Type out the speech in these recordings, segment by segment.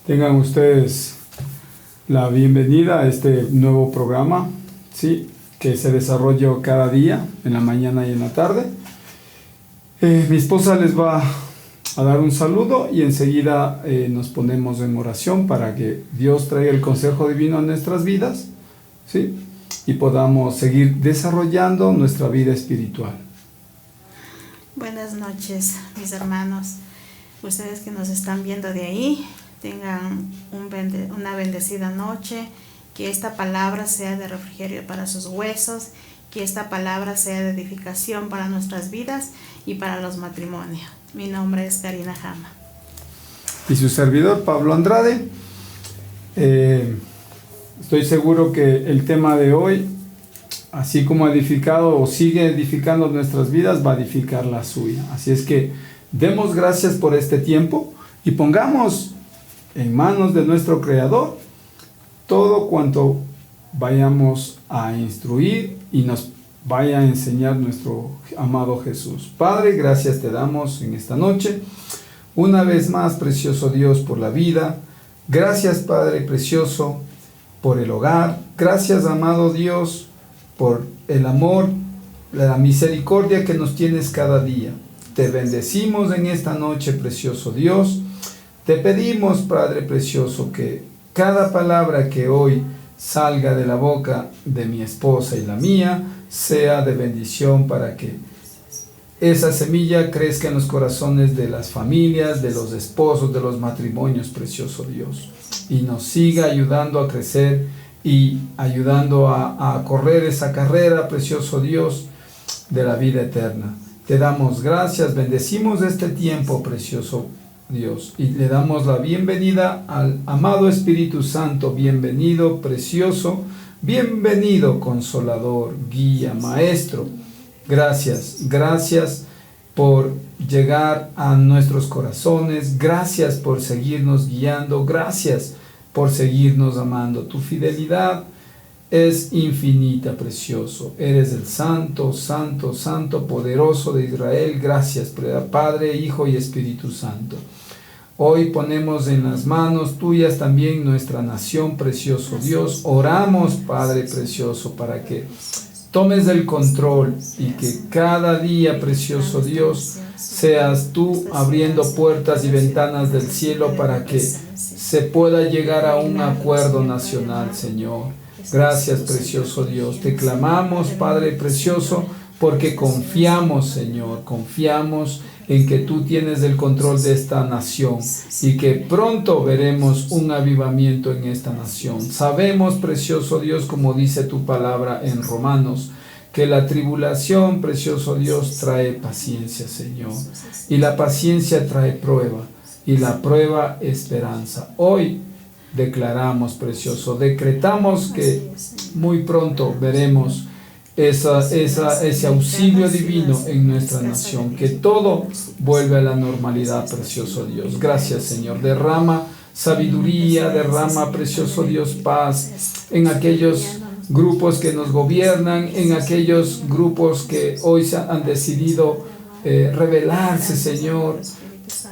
Tengan ustedes la bienvenida a este nuevo programa, ¿sí?, que se desarrolla cada día, en la mañana y en la tarde. Mi esposa les va a dar un saludo y enseguida nos ponemos en oración para que Dios traiga el consejo divino a nuestras vidas, ¿sí?, y podamos seguir desarrollando nuestra vida espiritual. Buenas noches, mis hermanos. Ustedes que nos están viendo de ahí, tengan una bendecida noche, que esta palabra sea de refrigerio para sus huesos, que esta palabra sea de edificación para nuestras vidas y para los matrimonios. Mi nombre es Karina Jama. Y su servidor, Pablo Andrade. Estoy seguro que el tema de hoy, así como ha edificado o sigue edificando nuestras vidas, va a edificar la suya. Así es que demos gracias por este tiempo y pongamos en manos de nuestro Creador todo cuanto vayamos a instruir y nos vaya a enseñar nuestro amado Jesús. Padre, gracias te damos en esta noche. Una vez más, precioso Dios, por la vida. Gracias, Padre precioso, por el hogar. Gracias, amado Dios, por el amor, la misericordia que nos tienes cada día. Te bendecimos en esta noche, precioso Dios. Te pedimos, Padre precioso, que cada palabra que hoy salga de la boca de mi esposa y la mía sea de bendición para que esa semilla crezca en los corazones de las familias, de los esposos, de los matrimonios, precioso Dios, y nos siga ayudando a crecer y ayudando a correr esa carrera, precioso Dios, de la vida eterna. Te damos gracias, bendecimos este tiempo, precioso Dios, y le damos la bienvenida al amado Espíritu Santo. Bienvenido, precioso, bienvenido, consolador, guía, maestro. Gracias por llegar a nuestros corazones, gracias por seguirnos guiando, gracias por seguirnos amando. Tu fidelidad es infinita, precioso. Eres el santo, santo, santo, poderoso de Israel. Gracias, Padre, Hijo y Espíritu Santo. Hoy ponemos en las manos tuyas también nuestra nación, precioso Dios. Oramos, Padre precioso, para que tomes el control y que cada día, precioso Dios, seas tú abriendo puertas y ventanas del cielo para que se pueda llegar a un acuerdo nacional, Señor. Gracias, precioso Dios. Te clamamos, Padre precioso, porque confiamos, Señor, confiamos en que tú tienes el control de esta nación y que pronto veremos un avivamiento en esta nación. Sabemos, precioso Dios, como dice tu palabra en Romanos, que la tribulación, precioso Dios, trae paciencia, Señor, y la paciencia trae prueba, y la prueba esperanza. Hoy declaramos, precioso, decretamos que muy pronto veremos ese auxilio divino en nuestra nación, que todo vuelve a la normalidad, precioso Dios. Gracias, Señor. Derrama sabiduría, derrama, precioso Dios, paz en aquellos grupos que nos gobiernan, en aquellos grupos que hoy han decidido rebelarse, Señor,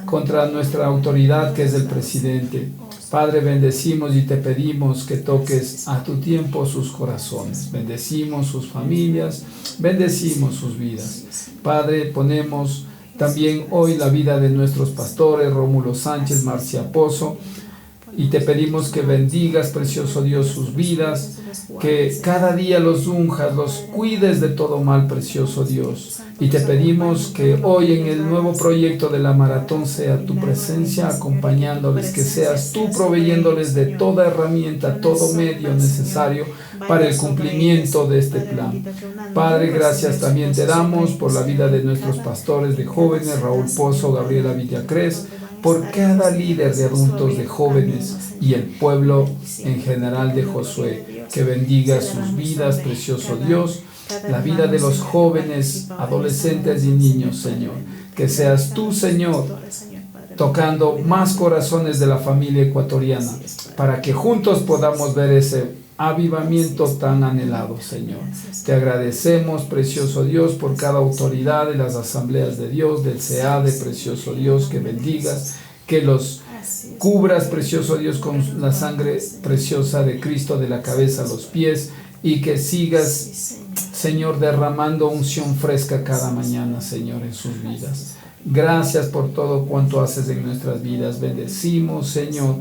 contra nuestra autoridad, que es el presidente. Padre, bendecimos y te pedimos que toques a tu tiempo sus corazones. Bendecimos sus familias, bendecimos sus vidas. Padre, ponemos también hoy la vida de nuestros pastores, Rómulo Sánchez, Marcia Pozo, y te pedimos que bendigas, precioso Dios, sus vidas, que cada día los unjas, los cuides de todo mal, precioso Dios. Y te pedimos que hoy en el nuevo proyecto de la maratón sea tu presencia acompañándoles, que seas tú proveyéndoles de toda herramienta, todo medio necesario para el cumplimiento de este plan. Padre, gracias también te damos por la vida de nuestros pastores de jóvenes, Raúl Pozo, Gabriela Villacrés, por cada líder de adultos, de jóvenes y el pueblo en general de Josué. Que bendiga sus vidas, precioso Dios, la vida de los jóvenes, adolescentes y niños, Señor. Que seas tú, Señor, tocando más corazones de la familia ecuatoriana, para que juntos podamos ver ese avivamiento tan anhelado, Señor. Te agradecemos, precioso Dios, por cada autoridad de las asambleas de Dios, del SEADE, precioso Dios, que bendigas, que los cubras, precioso Dios, con la sangre preciosa de Cristo de la cabeza a los pies, y que sigas, Señor, derramando unción fresca cada mañana, Señor, en sus vidas. Gracias por todo cuanto haces en nuestras vidas. Bendecimos, Señor,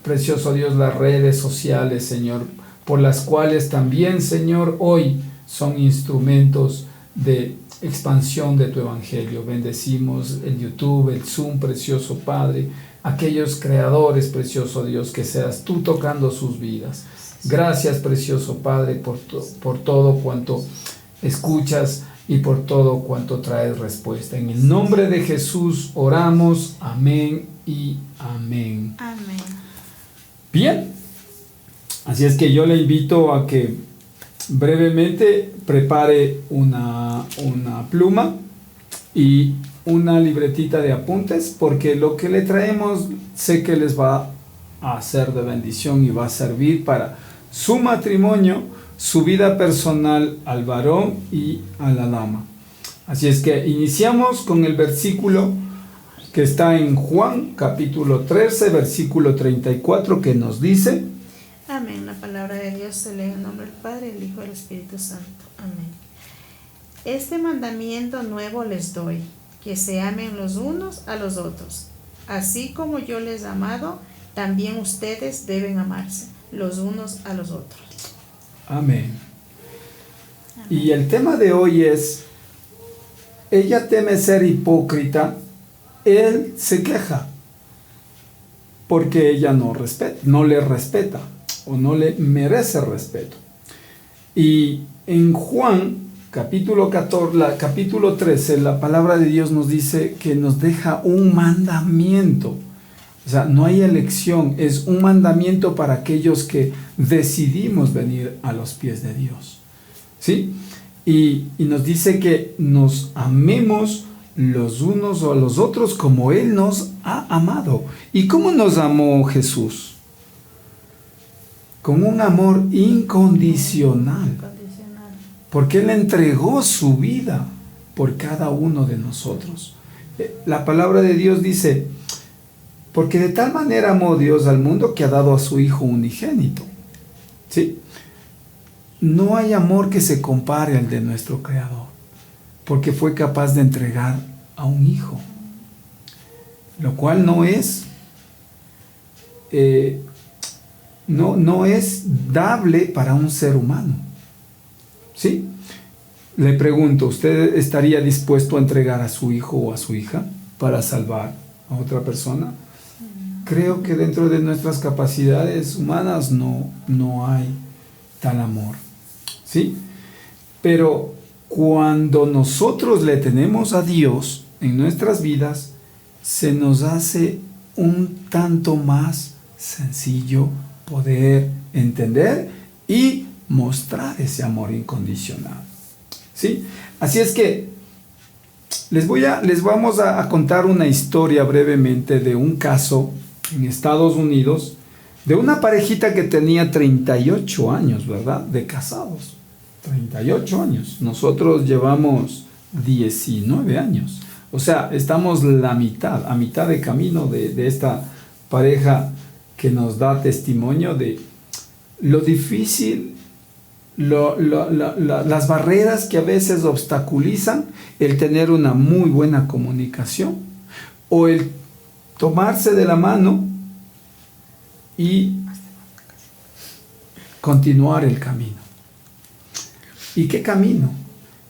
precioso Dios, las redes sociales, Señor, por las cuales también, Señor, hoy son instrumentos de expansión de tu evangelio. Bendecimos el YouTube, el Zoom, precioso Padre, aquellos creadores, precioso Dios, que seas tú tocando sus vidas. Gracias, precioso Padre, por todo cuanto escuchas y por todo cuanto traes respuesta. En el nombre de Jesús oramos. Amén y amén. Amén. Bien, así es que yo le invito a que brevemente prepare una pluma y una libretita de apuntes, porque lo que le traemos sé que les va a hacer de bendición y va a servir para su matrimonio, su vida personal, al varón y a la dama. Así es que iniciamos con el versículo que está en Juan capítulo 13, versículo 34, que nos dice: Amén. La palabra de Dios se lee en el nombre del Padre, del Hijo y del Espíritu Santo. Amén. Este mandamiento nuevo les doy, que se amen los unos a los otros. Así como yo les he amado, también ustedes deben amarse los unos a los otros. Amén. Amén. Y el tema de hoy es: ella teme ser hipócrita, él se queja, porque ella no le respeta o no le merece respeto. Y en Juan capítulo 13, la palabra de Dios nos dice que nos deja un mandamiento. O sea, no hay elección, es un mandamiento para aquellos que decidimos venir a los pies de Dios. ¿Sí? Y nos dice que nos amemos los unos a los otros como Él nos ha amado. ¿Y cómo nos amó Jesús? Con un amor incondicional. Porque Él entregó su vida por cada uno de nosotros. La palabra de Dios dice: porque de tal manera amó Dios al mundo que ha dado a su Hijo unigénito. ¿Sí? No hay amor que se compare al de nuestro Creador, porque fue capaz de entregar a un Hijo, lo cual no es dable para un ser humano. ¿Sí? Le pregunto, ¿usted estaría dispuesto a entregar a su hijo o a su hija para salvar a otra persona? Creo que dentro de nuestras capacidades humanas no hay tal amor. ¿Sí? Pero cuando nosotros le tenemos a Dios en nuestras vidas, se nos hace un tanto más sencillo poder entender y mostrar ese amor incondicional. ¿Sí? Así es que les vamos a contar una historia brevemente de un caso en Estados Unidos de una parejita que tenía 38 años, ¿verdad?, de casados. 38 años. Nosotros llevamos 19 años. O sea, estamos a mitad de camino de esta pareja que nos da testimonio de lo difícil, las barreras que a veces obstaculizan el tener una muy buena comunicación o el tomarse de la mano y continuar el camino. ¿Y qué camino?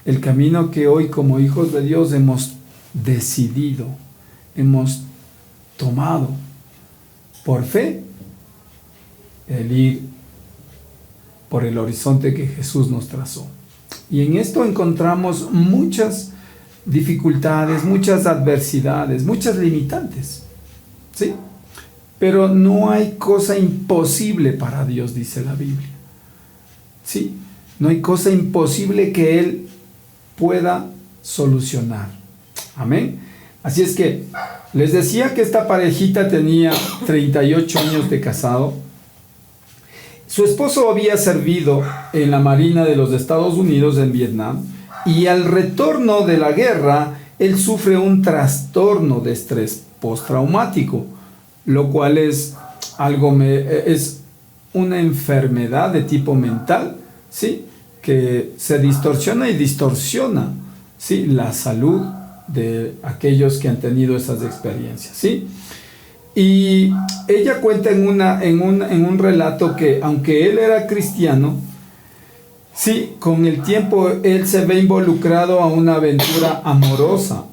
El camino que hoy como hijos de Dios hemos decidido, hemos tomado por fe, el ir por el horizonte que Jesús nos trazó. Y en esto encontramos muchas dificultades, muchas adversidades, muchas limitantes. ¿Sí? Pero no hay cosa imposible para Dios, dice la Biblia. ¿Sí? No hay cosa imposible que Él pueda solucionar. Amén. Así es que les decía que esta parejita tenía 38 años de casado. Su esposo había servido en la Marina de los Estados Unidos en Vietnam y al retorno de la guerra él sufre un trastorno de estrés postraumático, lo cual es es una enfermedad de tipo mental, ¿sí? Que se distorsiona y distorsiona, ¿sí? La salud de aquellos que han tenido esas experiencias, ¿sí? Y ella cuenta en un relato que, aunque él era cristiano, sí, con el tiempo él se ve involucrado a una aventura amorosa,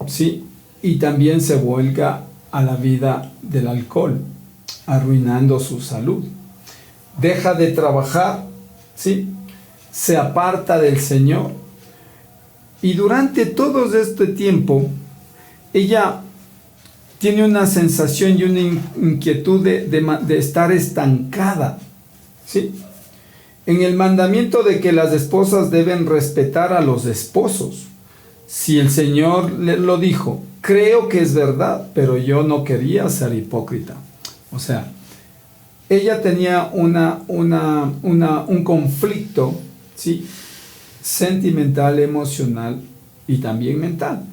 ¿sí? Y también se vuelca a la vida del alcohol, arruinando su salud. Deja de trabajar, ¿sí? Se aparta del Señor. Y durante todo este tiempo, ella tiene una sensación y una inquietud de estar estancada, ¿sí? En el mandamiento de que las esposas deben respetar a los esposos. Si el Señor lo dijo, creo que es verdad, pero yo no quería ser hipócrita. O sea, ella tenía un conflicto, ¿sí? Sentimental, emocional y también mental,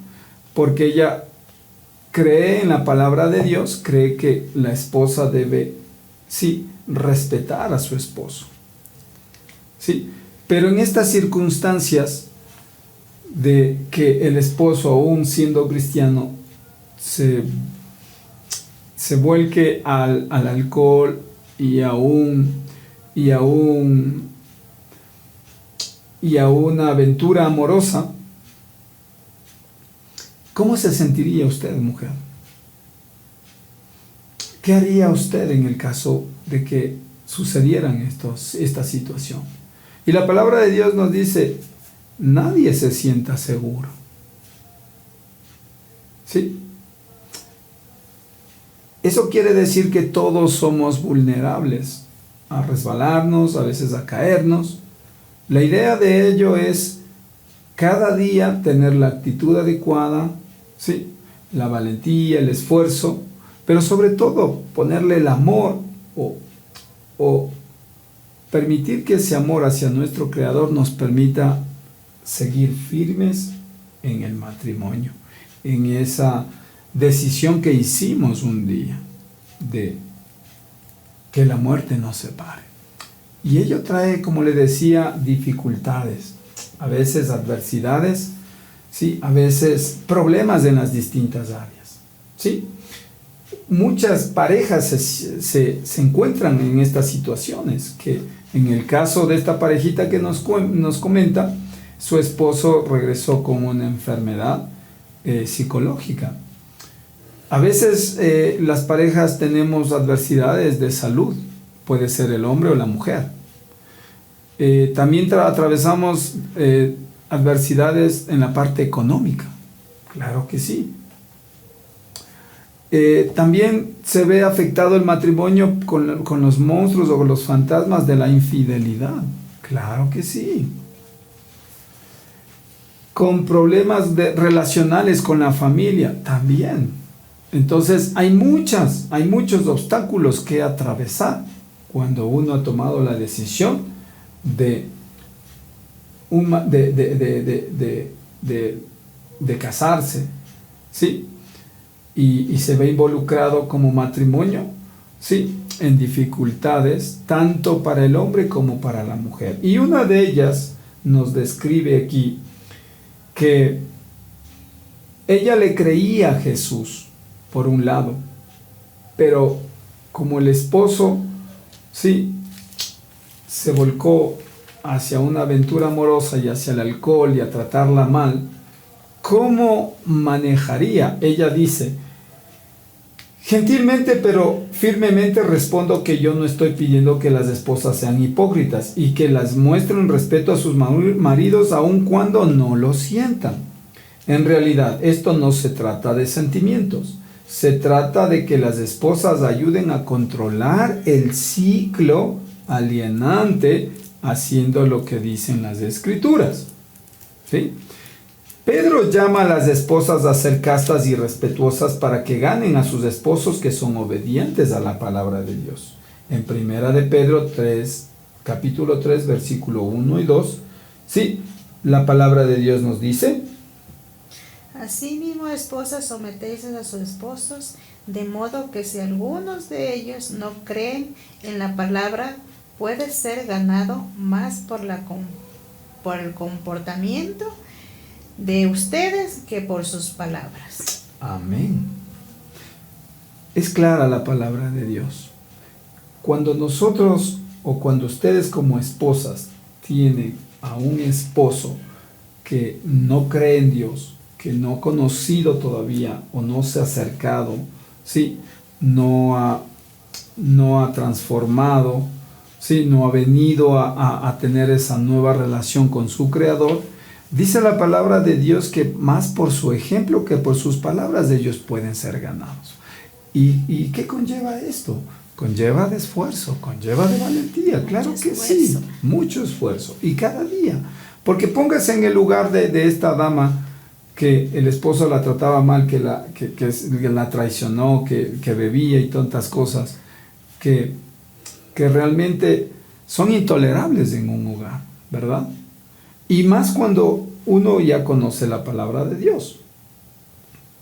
porque ella cree en la palabra de Dios, cree que la esposa debe, sí, respetar a su esposo, ¿sí? Pero en estas circunstancias de que el esposo, aún siendo cristiano, se vuelque al alcohol y a una aventura amorosa, ¿cómo se sentiría usted, mujer? ¿Qué haría usted en el caso de que sucedieran esta situación? Y la palabra de Dios nos dice, nadie se sienta seguro, ¿sí? Eso quiere decir que todos somos vulnerables a resbalarnos, a veces a caernos. La idea de ello es cada día tener la actitud adecuada, ¿sí? La valentía, el esfuerzo, pero sobre todo ponerle el amor o permitir que ese amor hacia nuestro Creador nos permita seguir firmes en el matrimonio, en esa decisión que hicimos un día de que la muerte nos separe. Y ello trae, como le decía, dificultades, a veces adversidades, ¿sí? A veces problemas en las distintas áreas, ¿sí? Muchas parejas se encuentran en estas situaciones, que en el caso de esta parejita que nos comenta, su esposo regresó con una enfermedad psicológica. A veces las parejas tenemos adversidades de salud, puede ser el hombre o la mujer. También atravesamos adversidades en la parte económica, claro que sí. También se ve afectado el matrimonio con los monstruos o con los fantasmas de la infidelidad, claro que sí. Con problemas relacionales con la familia, también. Entonces hay muchos obstáculos que atravesar cuando uno ha tomado la decisión de casarse, ¿sí? Y se ve involucrado como matrimonio, ¿sí? En dificultades tanto para el hombre como para la mujer. Y una de ellas nos describe aquí que ella le creía a Jesús, por un lado, pero como el esposo, sí, se volcó hacia una aventura amorosa y hacia el alcohol y a tratarla mal, ¿cómo manejaría? Ella dice, gentilmente pero firmemente respondo que yo no estoy pidiendo que las esposas sean hipócritas y que las muestren respeto a sus maridos aun cuando no lo sientan. En realidad, esto no se trata de sentimientos. Se trata de que las esposas ayuden a controlar el ciclo alienante haciendo lo que dicen las Escrituras, ¿sí? Pedro llama a las esposas a ser castas y respetuosas para que ganen a sus esposos que son obedientes a la palabra de Dios. En primera de Pedro 3, capítulo 3, versículo 1 y 2, ¿sí? La palabra de Dios nos dice: Asimismo, esposas, sometéis a sus esposos, de modo que si algunos de ellos no creen en la palabra, puede ser ganado más por el comportamiento de ustedes que por sus palabras. Amén. Es clara la palabra de Dios. Cuando nosotros o cuando ustedes como esposas tienen a un esposo que no cree en Dios, que no ha conocido todavía o no se ha acercado, ¿sí? no ha transformado, ¿sí? No ha venido a tener esa nueva relación con su Creador, dice la palabra de Dios que más por su ejemplo que por sus palabras ellos pueden ser ganados. ¿Y qué conlleva esto? Conlleva de esfuerzo, conlleva de valentía, claro que sí, mucho esfuerzo, y cada día. Porque póngase en el lugar de esta dama que el esposo la trataba mal, que la traicionó, que bebía y tantas cosas, que realmente son intolerables en un hogar, ¿verdad? Y más cuando uno ya conoce la palabra de Dios.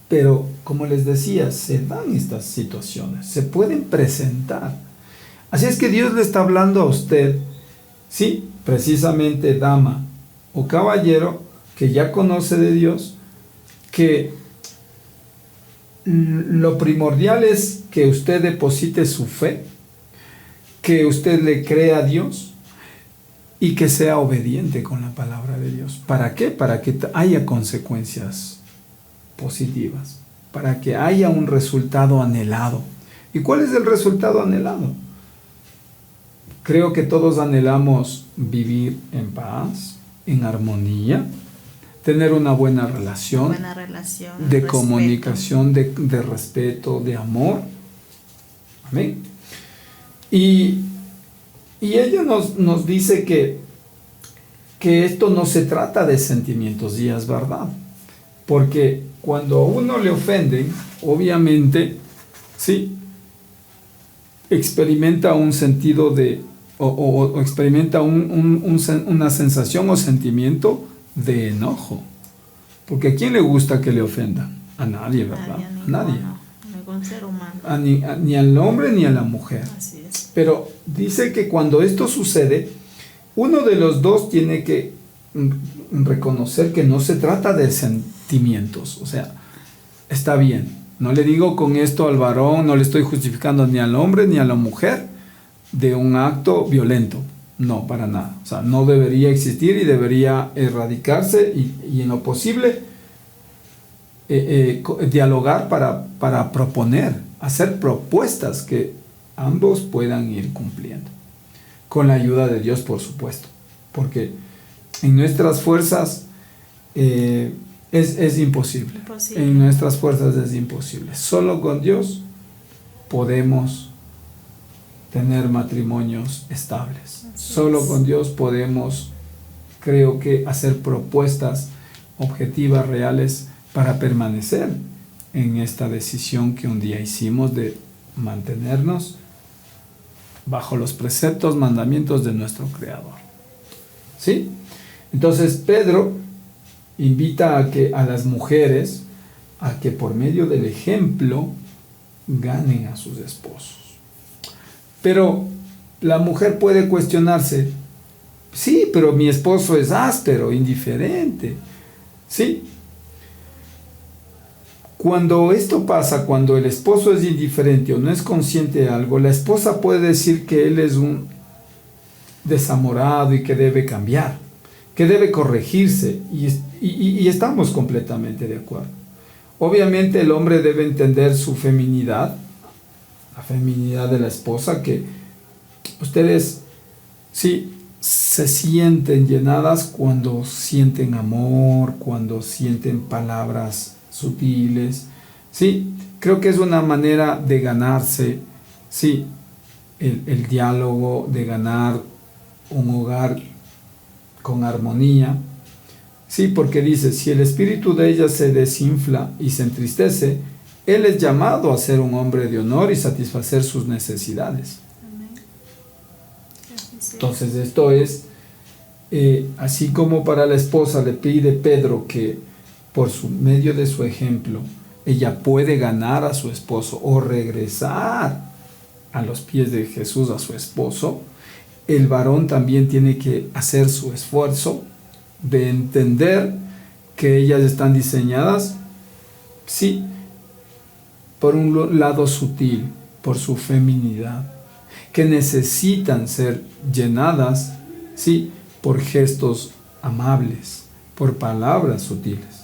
Pero, como les decía, se dan estas situaciones, se pueden presentar. Así es que Dios le está hablando a usted, sí, precisamente dama o caballero, que ya conoce de Dios, que lo primordial es que usted deposite su fe, que usted le crea a Dios y que sea obediente con la palabra de Dios. ¿Para qué? Para que haya consecuencias positivas, para que haya un resultado anhelado. ¿Y cuál es el resultado anhelado? Creo que todos anhelamos vivir en paz, en armonía, tener una buena relación de respeto. Comunicación, de respeto, de amor. Amén. Y ella nos dice que esto no se trata de sentimientos, y es verdad. Porque cuando a uno le ofenden, obviamente, sí, experimenta un sentido o experimenta una sensación o sentimiento de enojo. Porque ¿a quién le gusta que le ofendan? A nadie, ¿verdad? A nadie. Ningún ser humano. Ni al hombre ni a la mujer. Así es. Pero dice que cuando esto sucede, uno de los dos tiene que reconocer que no se trata de sentimientos. O sea, está bien. No le digo con esto al varón, no le estoy justificando ni al hombre ni a la mujer de un acto violento. No, para nada. O sea, no debería existir y debería erradicarse y en lo posible dialogar para proponer, hacer propuestas que ambos puedan ir cumpliendo. Con la ayuda de Dios, por supuesto. Porque en nuestras fuerzas es imposible. En nuestras fuerzas es imposible. Solo con Dios podemos tener matrimonios estables. Solo con Dios podemos, creo que, hacer propuestas objetivas, reales, para permanecer en esta decisión que un día hicimos de mantenernos bajo los preceptos, mandamientos de nuestro Creador. ¿Sí? Entonces Pedro invita a las mujeres a que por medio del ejemplo ganen a sus esposos. Pero la mujer puede cuestionarse, sí, pero mi esposo es áspero, indiferente. ¿Sí? Cuando esto pasa, cuando el esposo es indiferente o no es consciente de algo, la esposa puede decir que él es un desamorado y que debe cambiar, que debe corregirse, y estamos completamente de acuerdo. Obviamente el hombre debe entender su feminidad, la feminidad de la esposa, que ustedes sí se sienten llenadas cuando sienten amor, cuando sienten palabras sutiles, sí, creo que es una manera de ganarse, sí, el diálogo, de ganar un hogar con armonía, sí, porque dice, si el espíritu de ella se desinfla y se entristece, él es llamado a ser un hombre de honor y satisfacer sus necesidades. Amén. Entonces esto es, así como para la esposa le pide Pedro que por su medio de su ejemplo, ella puede ganar a su esposo o regresar a los pies de Jesús a su esposo, el varón también tiene que hacer su esfuerzo de entender que ellas están diseñadas, sí, por un lado sutil, por su feminidad, que necesitan ser llenadas, sí, por gestos amables, por palabras sutiles,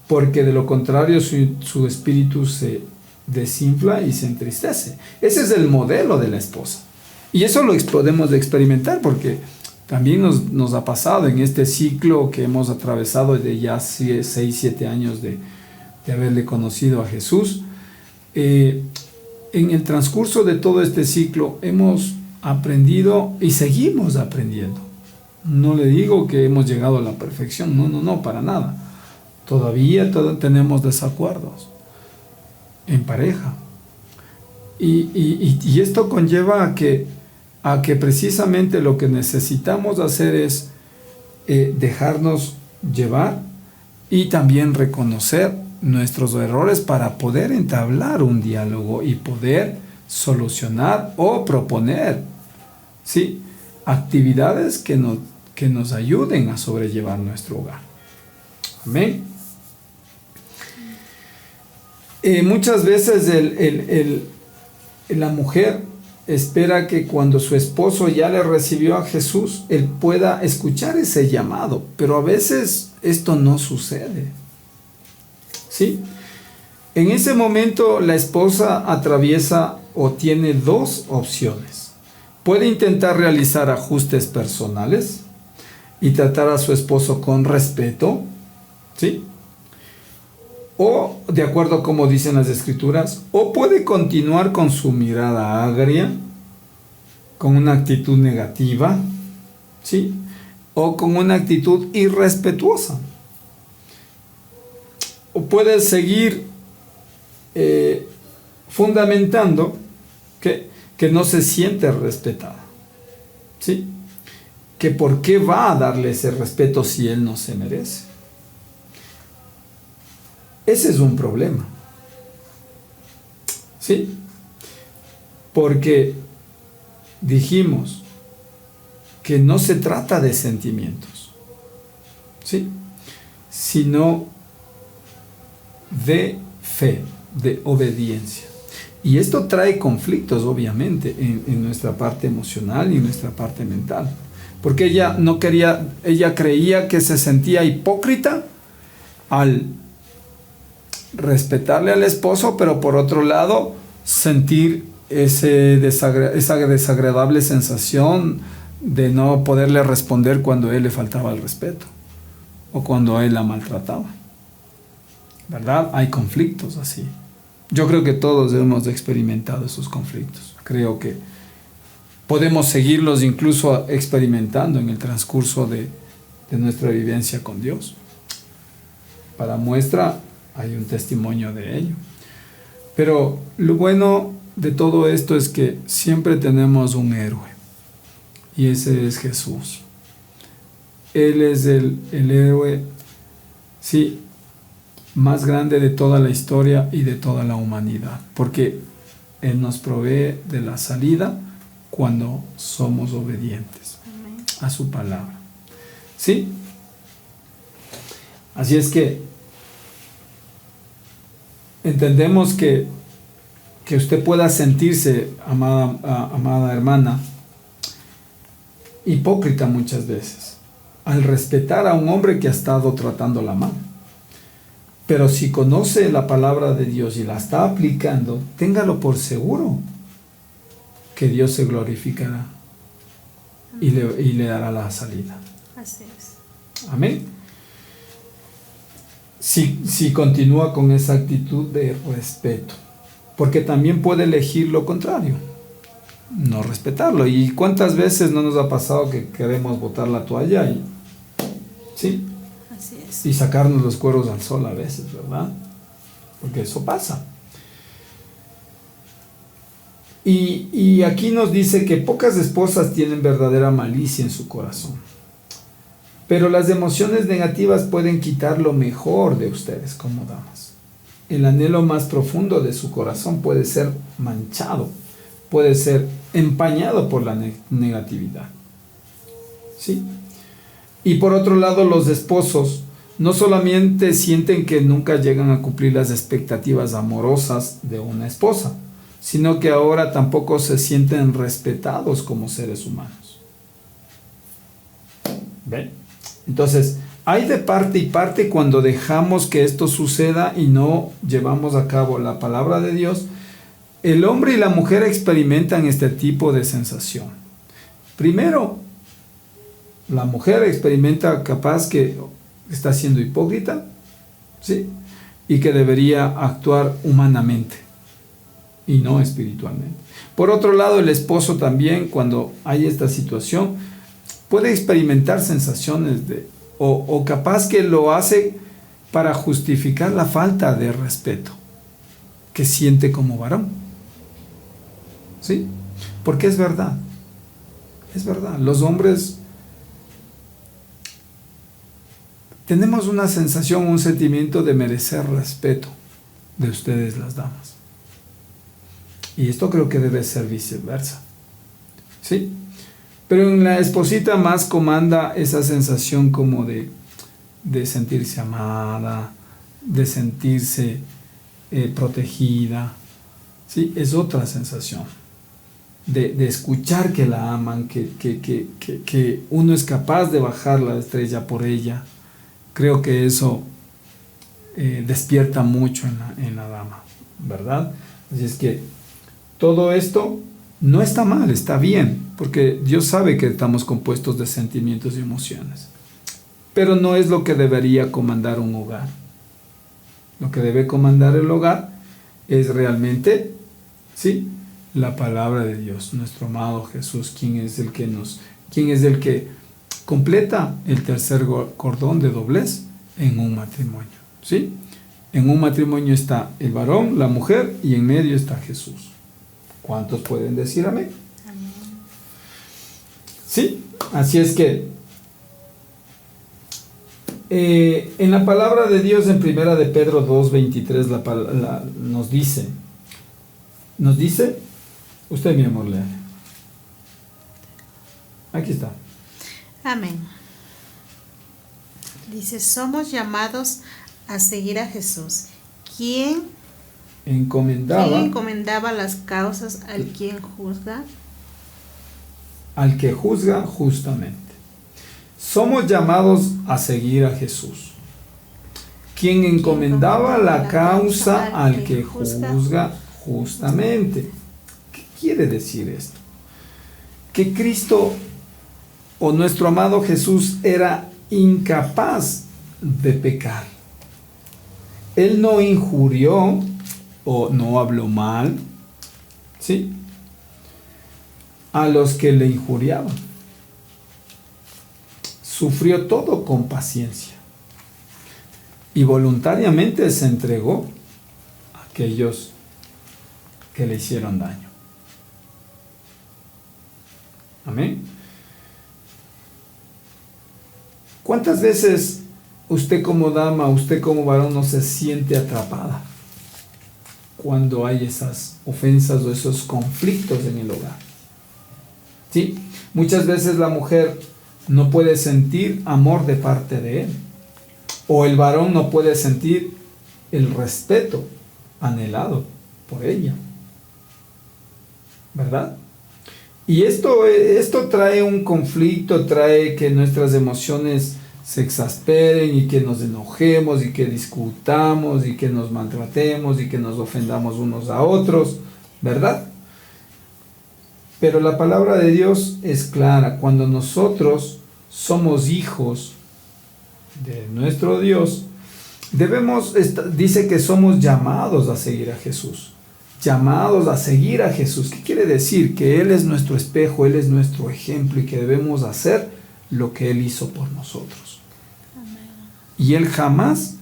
porque de lo contrario su espíritu se desinfla y se entristece. Ese es el modelo de la esposa. Y eso lo podemos experimentar porque también nos ha pasado en este ciclo que hemos atravesado de ya 6, 7 años de haberle conocido a Jesús. En el transcurso de todo este ciclo hemos aprendido y seguimos aprendiendo. No le digo que hemos llegado a la perfección, no, para nada. Todavía tenemos desacuerdos en pareja. Y esto conlleva a que precisamente lo que necesitamos hacer es dejarnos llevar y también reconocer nuestros errores para poder entablar un diálogo y poder solucionar o proponer, ¿sí?, actividades que nos ayuden a sobrellevar nuestro hogar. Amén. Muchas veces la mujer espera que cuando su esposo ya le recibió a Jesús, él pueda escuchar ese llamado, pero a veces esto no sucede. ¿Sí? En ese momento la esposa atraviesa o tiene dos opciones. Puede intentar realizar ajustes personales y tratar a su esposo con respeto, ¿sí?, o de acuerdo a como dicen las escrituras, o puede continuar con su mirada agria, con una actitud negativa, ¿sí?, o con una actitud irrespetuosa. O puede seguir fundamentando que no se siente respetada, ¿sí?, que por qué va a darle ese respeto si él no se merece. Ese es un problema, ¿sí? Porque dijimos que no se trata de sentimientos, ¿sí?, sino de fe, de obediencia. Y esto trae conflictos, obviamente, en nuestra parte emocional y en nuestra parte mental. Porque ella creía que se sentía hipócrita al respetarle al esposo, pero por otro lado sentir esa desagradable sensación de no poderle responder cuando él le faltaba el respeto o cuando él la maltrataba. ¿Verdad? Hay conflictos así. Yo creo que todos hemos experimentado esos conflictos. Creo que podemos seguirlos incluso experimentando en el transcurso de nuestra vivencia con Dios. Para muestra hay un testimonio de ello. Pero lo bueno de todo esto es que siempre tenemos un héroe. Y ese es Jesús. Él es el héroe, sí, más grande de toda la historia y de toda la humanidad. Porque Él nos provee de la salida cuando somos obedientes a su palabra. ¿Sí? Así es que entendemos que usted pueda sentirse, amada hermana, hipócrita muchas veces, al respetar a un hombre que ha estado tratándola mal. Pero si conoce la palabra de Dios y la está aplicando, téngalo por seguro que Dios se glorificará y le dará la salida. Así es. Amén. Si continúa con esa actitud de respeto, porque también puede elegir lo contrario, no respetarlo. ¿Y cuántas veces no nos ha pasado que queremos botar la toalla ¿sí?, así es, y sacarnos los cueros al sol a veces, ¿verdad? Porque eso pasa. Y aquí nos dice que pocas esposas tienen verdadera malicia en su corazón. Pero las emociones negativas pueden quitar lo mejor de ustedes como damas. El anhelo más profundo de su corazón puede ser manchado, puede ser empañado por la negatividad. ¿Sí? Y por otro lado, los esposos no solamente sienten que nunca llegan a cumplir las expectativas amorosas de una esposa, sino que ahora tampoco se sienten respetados como seres humanos. ¿Ven? Entonces, hay de parte y parte cuando dejamos que esto suceda y no llevamos a cabo la palabra de Dios. El hombre y la mujer experimentan este tipo de sensación. Primero, la mujer experimenta capaz que está siendo hipócrita, ¿sí? Y que debería actuar humanamente y no espiritualmente. Por otro lado, el esposo también, cuando hay esta situación, puede experimentar sensaciones o capaz que lo hace para justificar la falta de respeto que siente como varón. ¿Sí? Porque es verdad. Es verdad. Los hombres tenemos una sensación, un sentimiento de merecer respeto de ustedes, las damas. Y esto creo que debe ser viceversa. ¿Sí? Pero en la esposita más comanda esa sensación como de sentirse amada, de sentirse protegida. ¿Sí? Es otra sensación. De escuchar que la aman, que uno es capaz de bajar la estrella por ella. Creo que eso despierta mucho en la dama, ¿verdad? Así es que todo esto no está mal, está bien, porque Dios sabe que estamos compuestos de sentimientos y emociones. Pero no es lo que debería comandar un hogar. Lo que debe comandar el hogar es realmente, ¿sí?, la palabra de Dios, nuestro amado Jesús, quien es el que completa el tercer cordón de doblez en un matrimonio, ¿sí? En un matrimonio está el varón, la mujer, y en medio está Jesús. ¿Cuántos pueden decir amén? Amén. Sí, así es que en la palabra de Dios en primera de Pedro 2:23 nos dice, usted, mi amor, lea. Aquí está. Amén. Dice, somos llamados a seguir a Jesús, quien encomendaba las causas al que juzga justamente. Somos llamados a seguir a Jesús, quien encomendaba la causa al que juzga justamente. ¿Qué quiere decir esto? Que Cristo o nuestro amado Jesús era incapaz de pecar. Él no injurió o no habló mal, ¿sí?, a los que le injuriaban. Sufrió todo con paciencia y voluntariamente se entregó a aquellos que le hicieron daño. Amén. ¿Cuántas veces usted como dama, usted como varón no se siente atrapada cuando hay esas ofensas o esos conflictos en el hogar? ¿Sí? Muchas veces la mujer no puede sentir amor de parte de él, o el varón no puede sentir el respeto anhelado por ella, ¿verdad? Y esto trae un conflicto, trae que nuestras emociones se exasperen y que nos enojemos y que discutamos y que nos maltratemos y que nos ofendamos unos a otros, ¿verdad? Pero la palabra de Dios es clara. Cuando nosotros somos hijos de nuestro Dios, dice que somos llamados a seguir a Jesús. Llamados a seguir a Jesús. ¿Qué quiere decir? Que Él es nuestro espejo, Él es nuestro ejemplo y que debemos hacer lo que Él hizo por nosotros. Amén. Y Él jamás,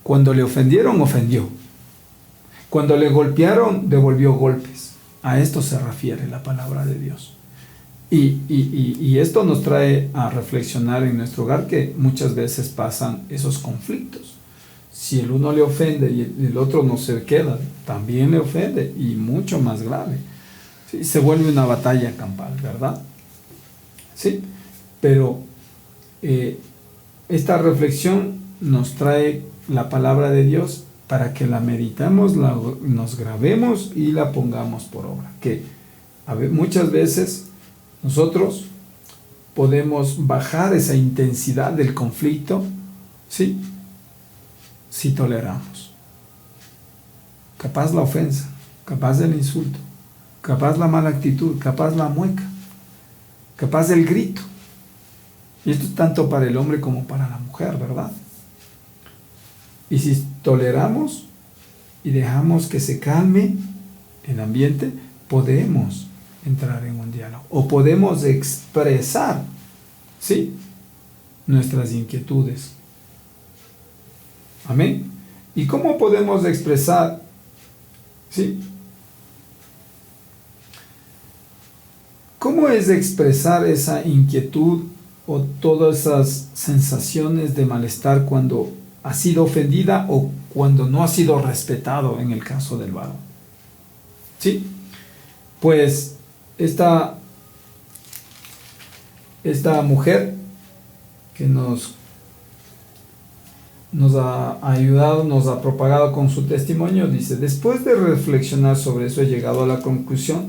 cuando le ofendieron, ofendió. Cuando le golpearon, devolvió golpes. A esto se refiere la palabra de Dios. Y esto nos trae a reflexionar en nuestro hogar que muchas veces pasan esos conflictos. Si el uno le ofende y el otro no se queda, también le ofende, y mucho más grave. ¿Sí? Se vuelve una batalla campal, ¿verdad? Sí, pero esta reflexión nos trae la palabra de Dios para que la meditemos, nos grabemos y la pongamos por obra. Que muchas veces nosotros podemos bajar esa intensidad del conflicto, ¿sí?, si toleramos. Capaz la ofensa, capaz del insulto, capaz la mala actitud, capaz la mueca, capaz del grito. Y esto es tanto para el hombre como para la mujer, ¿verdad? Y si toleramos y dejamos que se calme el ambiente, podemos entrar en un diálogo o podemos expresar, ¿sí?, nuestras inquietudes. Amén. ¿Y cómo podemos expresar? ¿Sí? ¿Cómo es expresar esa inquietud o todas esas sensaciones de malestar cuando ha sido ofendida o cuando no ha sido respetado en el caso del varón? ¿Sí? Pues esta mujer que nos ha ayudado, nos ha propagado con su testimonio, dice: después de reflexionar sobre eso he llegado a la conclusión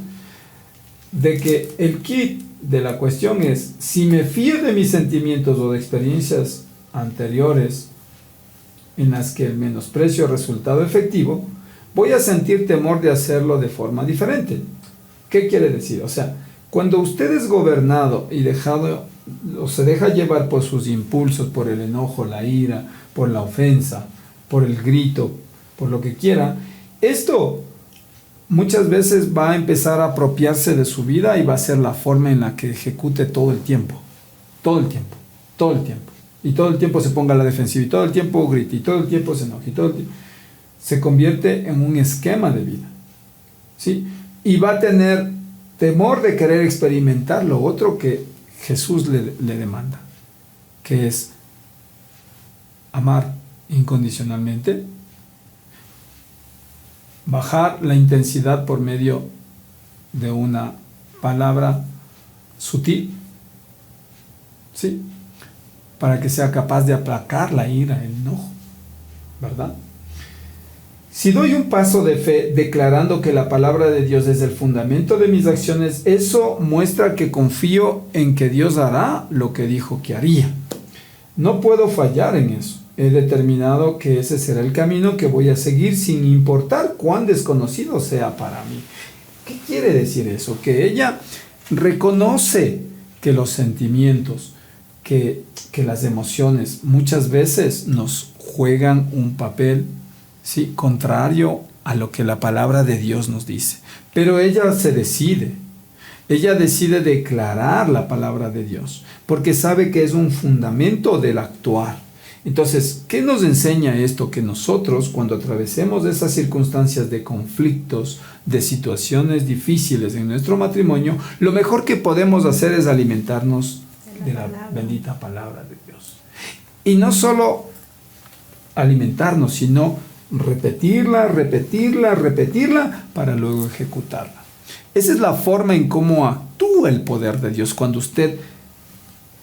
de que el kit de la cuestión es: si me fío de mis sentimientos o de experiencias anteriores en las que el menosprecio ha resultado efectivo, voy a sentir temor de hacerlo de forma diferente. ¿Qué quiere decir? O sea, cuando usted es gobernado y o se deja llevar por sus impulsos, por el enojo, la ira, por la ofensa, por el grito, por lo que quiera, esto muchas veces va a empezar a apropiarse de su vida y va a ser la forma en la que ejecute todo el tiempo. Todo el tiempo. Todo el tiempo. Y todo el tiempo se ponga a la defensiva, y todo el tiempo grite, y todo el tiempo se enoje, y todo el tiempo se convierte en un esquema de vida. ¿Sí? Y va a tener temor de querer experimentar lo otro que Jesús le demanda, que es amar incondicionalmente, bajar la intensidad por medio de una palabra sutil, ¿sí?, para que sea capaz de aplacar la ira, el enojo, ¿verdad? Si doy un paso de fe declarando que la palabra de Dios es el fundamento de mis acciones, eso muestra que confío en que Dios hará lo que dijo que haría. No puedo fallar en eso. He determinado que ese será el camino que voy a seguir sin importar cuán desconocido sea para mí. ¿Qué quiere decir eso? Que ella reconoce que los sentimientos, que las emociones muchas veces nos juegan un papel, ¿sí?, contrario a lo que la palabra de Dios nos dice. Pero ella se decide. Ella decide declarar la palabra de Dios, porque sabe que es un fundamento del actuar. Entonces, ¿qué nos enseña esto? Que nosotros, cuando atravesemos esas circunstancias de conflictos, de situaciones difíciles en nuestro matrimonio, lo mejor que podemos hacer es alimentarnos de la bendita palabra de Dios. Y no solo alimentarnos, sino repetirla para luego ejecutarla. Esa es la forma en cómo actúa el poder de Dios. Cuando usted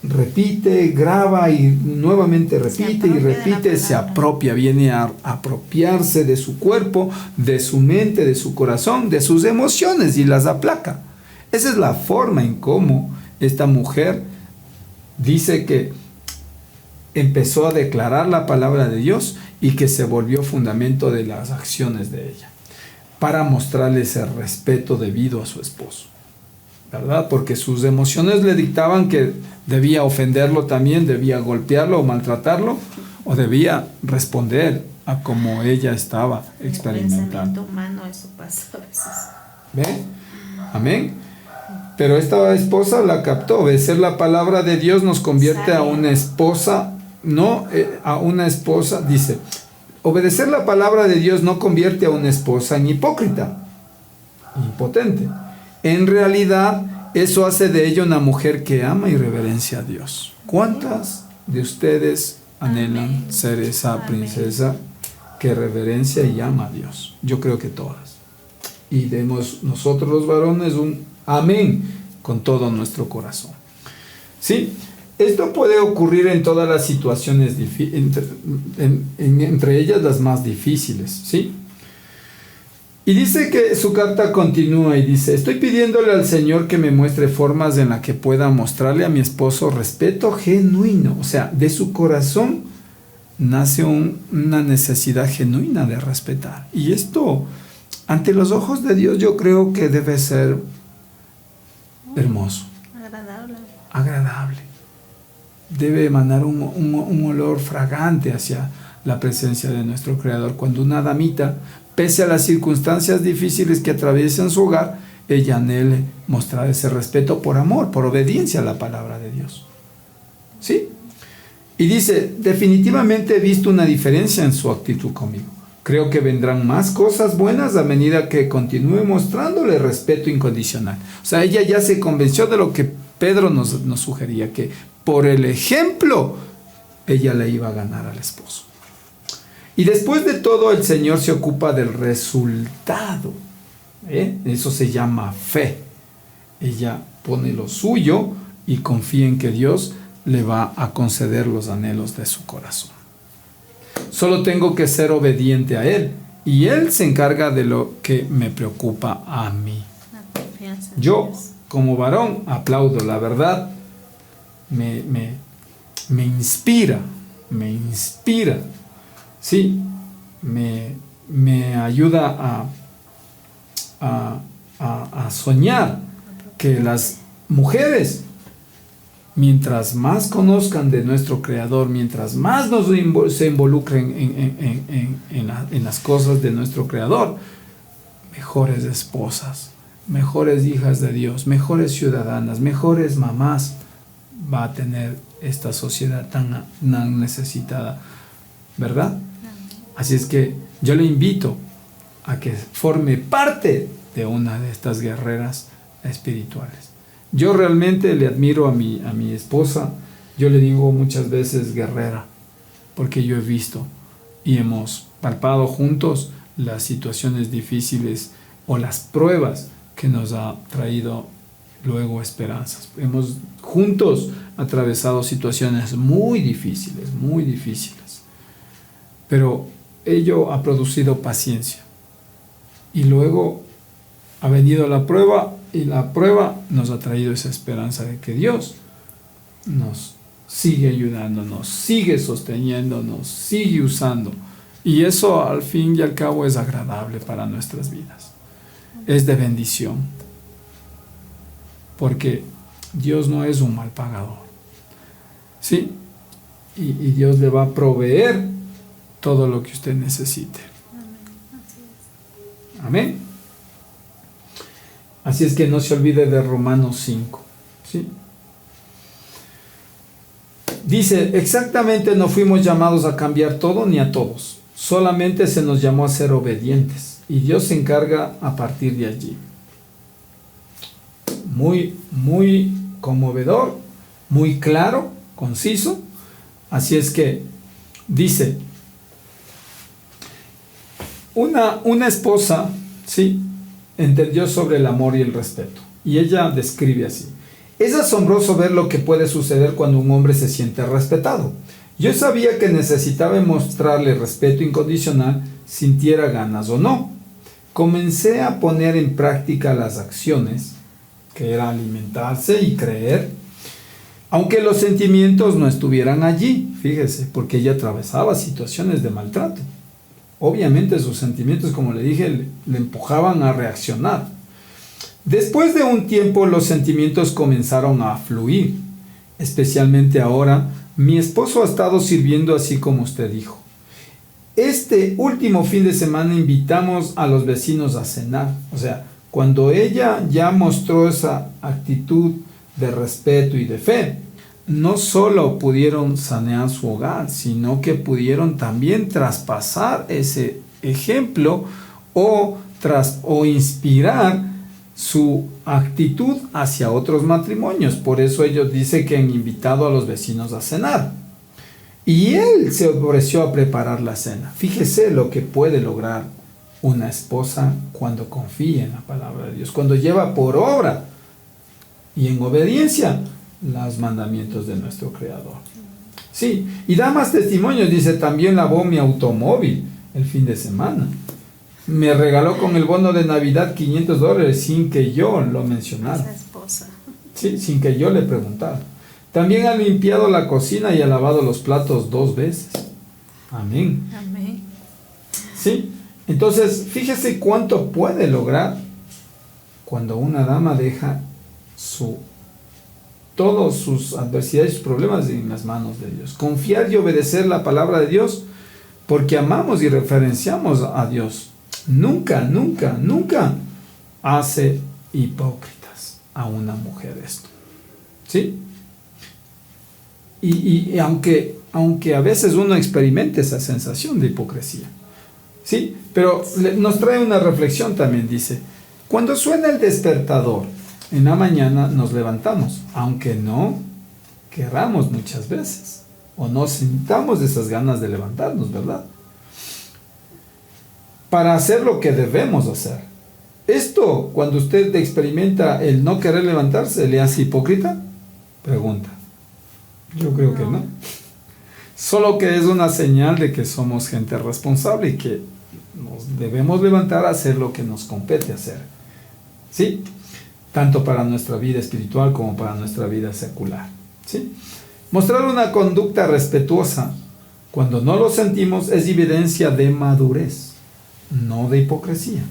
repite, graba y nuevamente repite y repite, se apropia, viene a apropiarse de su cuerpo, de su mente, de su corazón, de sus emociones y las aplaca. Esa es la forma en cómo esta mujer dice que empezó a declarar la palabra de Dios y que se volvió fundamento de las acciones de ella, para mostrarle ese respeto debido a su esposo, ¿verdad? Porque sus emociones le dictaban que debía ofenderlo también, debía golpearlo o maltratarlo, o debía responder a como ella estaba experimentando. El pensamiento humano, eso pasa a veces. ¿Ve? Amén. Pero esta esposa la captó. Obedecer la palabra de Dios nos convierte a una esposa, a una esposa, dice, obedecer la palabra de Dios no convierte a una esposa en hipócrita, impotente. En realidad, Eso hace de ella una mujer que ama y reverencia a Dios. ¿Cuántas de ustedes anhelan ser esa princesa que reverencia y ama a Dios? Yo creo que todas. Y demos nosotros los varones un amén con todo nuestro corazón. ¿Sí? Esto puede ocurrir en todas las situaciones, entre ellas las más difíciles, ¿sí? Y dice que su carta continúa y dice: estoy pidiéndole al Señor que me muestre formas en las que pueda mostrarle a mi esposo respeto genuino. O sea, de su corazón nace una necesidad genuina de respetar. Y esto, ante los ojos de Dios, yo creo que debe ser hermoso. Agradable. Debe emanar un olor fragante hacia la presencia de nuestro Creador. Cuando una damita, pese a las circunstancias difíciles que atraviesan su hogar, ella anhele mostrar ese respeto por amor, por obediencia a la palabra de Dios. ¿Sí? Y dice: definitivamente he visto una diferencia en su actitud conmigo. Creo que vendrán más cosas buenas a medida que continúe mostrándole respeto incondicional. O sea, ella ya se convenció de lo que Pedro nos sugería, que por el ejemplo ella le iba a ganar al esposo. Y después de todo, el Señor se ocupa del resultado. Eso se llama fe. Ella pone lo suyo y confía en que Dios le va a conceder los anhelos de su corazón. Solo tengo que ser obediente a Él, y Él se encarga de lo que me preocupa a mí. Yo, como varón, aplaudo. La verdad me inspira. Sí, me ayuda a soñar que las mujeres, mientras más conozcan de nuestro Creador, mientras más se involucren en las cosas de nuestro Creador, mejores esposas, mejores hijas de Dios, mejores ciudadanas, mejores mamás va a tener esta sociedad tan necesitada, ¿verdad? Así es que yo le invito a que forme parte de una de estas guerreras espirituales. Yo realmente le admiro a mi esposa. Yo le digo muchas veces guerrera, porque yo he visto y hemos palpado juntos las situaciones difíciles o las pruebas que nos ha traído luego esperanzas. Hemos juntos atravesado situaciones muy difíciles, pero ello ha producido paciencia, y luego ha venido la prueba, y la prueba nos ha traído esa esperanza de que Dios nos sigue ayudando, nos sigue sosteniendo, nos sigue usando, y eso al fin y al cabo es agradable para nuestras vidas, es de bendición, porque Dios no es un mal pagador, ¿sí? Y Dios le va a proveer todo lo que usted necesite. Amén. Así es que no se olvide de Romanos 5, ¿sí? Dice: exactamente, no fuimos llamados a cambiar todo ni a todos, solamente se nos llamó a ser obedientes, y Dios se encarga a partir de allí. Muy conmovedor, muy claro, conciso. Así es que dice: una esposa, ¿sí?, entendió sobre el amor y el respeto, y ella describe así: es asombroso ver lo que puede suceder cuando un hombre se siente respetado. Yo sabía que necesitaba mostrarle respeto incondicional, sintiera ganas o no. Comencé a poner en práctica las acciones, que era alimentarse y creer, aunque los sentimientos no estuvieran allí. Fíjese, porque ella atravesaba situaciones de maltrato. Obviamente sus sentimientos, como le dije, le empujaban a reaccionar. Después de un tiempo, los sentimientos comenzaron a fluir. Especialmente ahora, mi esposo ha estado sirviendo así como usted dijo. Este último fin de semana invitamos a los vecinos a cenar. O sea, cuando ella ya mostró esa actitud de respeto y de fe, no solo pudieron sanear su hogar, sino que pudieron también traspasar ese ejemplo o inspirar su actitud hacia otros matrimonios. Por eso ellos dicen que han invitado a los vecinos a cenar. Y él se ofreció a preparar la cena. Fíjese lo que puede lograr una esposa cuando confía en la palabra de Dios, cuando lleva por obra y en obediencia los mandamientos de nuestro Creador. Sí, y da más testimonios, dice, también lavó mi automóvil el fin de semana. Me regaló con el bono de Navidad $500 sin que yo lo mencionara. Esa esposa. Sí, sin que yo le preguntara. También ha limpiado la cocina y ha lavado los platos 2 veces. Amén. Amén. Sí, entonces fíjese cuánto puede lograr cuando una dama deja todos sus adversidades y sus problemas en las manos de Dios. Confiar y obedecer la palabra de Dios porque amamos y referenciamos a Dios. Nunca, nunca, nunca hace hipócritas a una mujer esto. ¿Sí? Y aunque a veces uno experimente esa sensación de hipocresía. ¿Sí? Pero nos trae una reflexión también, dice, cuando suena el despertador, en la mañana nos levantamos, aunque no queramos muchas veces, o no sintamos esas ganas de levantarnos, ¿verdad? Para hacer lo que debemos hacer. Esto, cuando usted experimenta el no querer levantarse, ¿le hace hipócrita? Pregunta. Yo creo que no. Solo que es una señal de que somos gente responsable y que nos debemos levantar a hacer lo que nos compete hacer. ¿Sí? Tanto para nuestra vida espiritual como para nuestra vida secular. ¿Sí? Mostrar una conducta respetuosa cuando no lo sentimos es evidencia de madurez, no de hipocresía.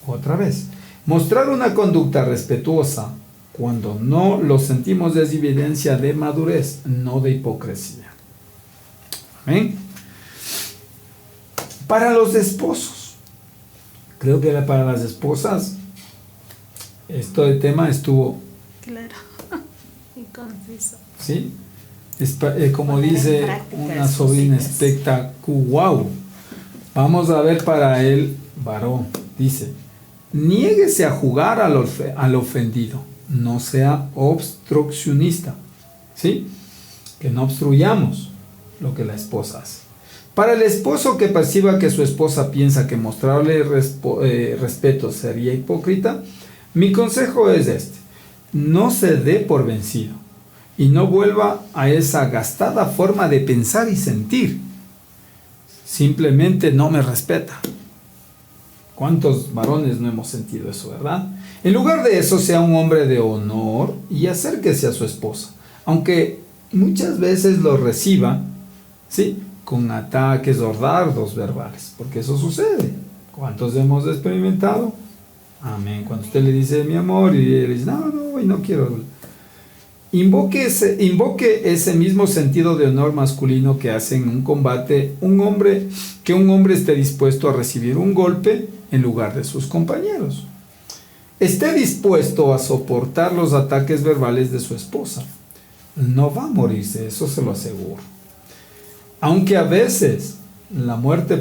Otra vez, mostrar una conducta respetuosa cuando no lo sentimos es evidencia de madurez, no de hipocresía. Amén. Para los esposos, creo que para las esposas este tema estuvo claro y conciso. ¿Sí? Como dice una sobrina espectacular. Vamos a ver para el varón. Dice, niéguese a jugar al ofendido. No sea obstruccionista. ¿Sí? Que no obstruyamos lo que la esposa hace. Para el esposo que perciba que su esposa piensa que mostrarle respeto sería hipócrita, mi consejo es este: no se dé por vencido y no vuelva a esa gastada forma de pensar y sentir. Simplemente no me respeta. ¿Cuántos varones no hemos sentido eso, verdad? En lugar de eso, sea un hombre de honor y acérquese a su esposa, aunque muchas veces lo reciba, ¿sí?, con ataques o dardos verbales, porque eso sucede. ¿Cuántos hemos experimentado? Amén. Cuando usted le dice mi amor y él dice no, no quiero. Invoque ese mismo sentido de honor masculino que hace en un combate un hombre esté dispuesto a recibir un golpe en lugar de sus compañeros. Esté dispuesto a soportar los ataques verbales de su esposa. No va a morirse, eso se lo aseguro. Aunque a veces la muerte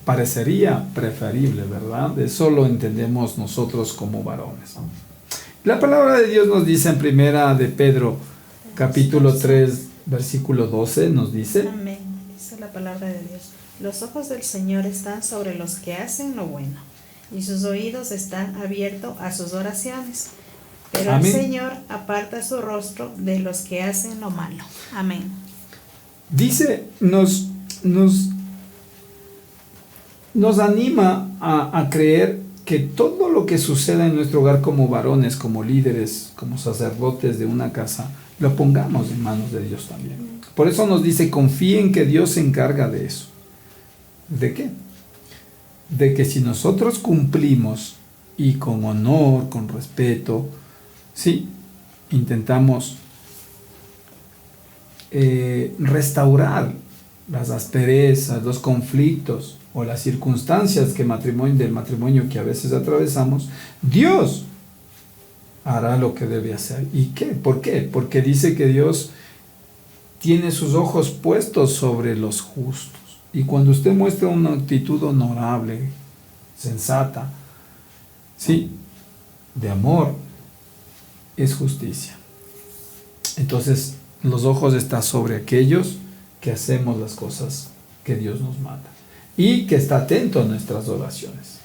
parecería preferible, ¿verdad? Eso lo entendemos nosotros como varones. La palabra de Dios nos dice en primera de Pedro, capítulo 3, versículo 12, nos dice. Amén. Dice la palabra de Dios. Los ojos del Señor están sobre los que hacen lo bueno, y sus oídos están abiertos a sus oraciones. Pero Amén. El Señor aparta su rostro de los que hacen lo malo. Amén. Dice, nos anima a creer que todo lo que suceda en nuestro hogar como varones, como líderes, como sacerdotes de una casa, lo pongamos en manos de Dios también. Por eso nos dice, confíen que Dios se encarga de eso. ¿De qué? De que si nosotros cumplimos y con honor, con respeto, sí, intentamos restaurar las asperezas, los conflictos o las circunstancias del matrimonio que a veces atravesamos, Dios hará lo que debe hacer. ¿Y qué? ¿Por qué? Porque dice que Dios tiene sus ojos puestos sobre los justos. Y cuando usted muestra una actitud honorable, sensata, ¿sí?, de amor, es justicia. Entonces, los ojos están sobre aquellos que hacemos las cosas que Dios nos manda y que está atento a nuestras oraciones.